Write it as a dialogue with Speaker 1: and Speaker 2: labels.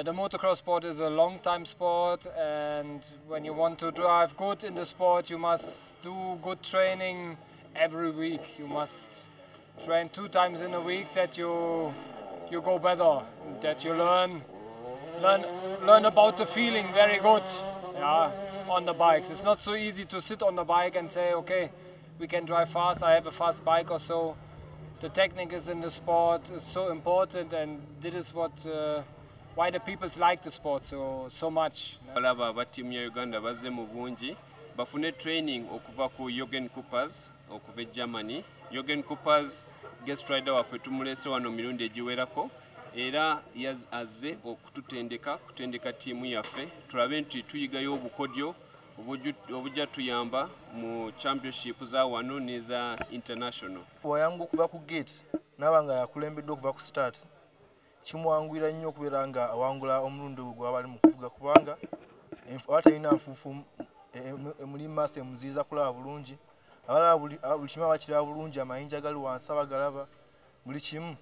Speaker 1: The motocross sport is a long time sport, and when you want to drive good in the sport you must do good training every week. You must train 2 times in a week that you go better, that you learn about the feeling very good, yeah, on the bikes. It's not so easy to sit on the bike and say, okay, we can drive fast, I have a fast bike or so. The technique is in the sport is so important, and this is what why the people like the sport so much.
Speaker 2: Balaba ba team ya Uganda bazze mu bungi bafune training okuva ku Jürgen Kuppers okuva Germany. Jürgen Kuppers guest rider waffe tumulese wano mirundi egiwerako era azze kutendeka tiimu yaffe tulabe nti tuyigayo obukodyo obujja tuyamba mu championship za wano neza international.
Speaker 3: Wayangu okuva ku gate nabanga yakulembeddwa okuva ku start kimwangwira nnyo okubeera nga awangula omulundi gw'abali mu kuvuga kubanga atalina nfuufu emuli maaso emuziiza kulaba bulungi abalala buli kimu abakiraba bulungi amayinja gali wansi abagalaba buli kimu.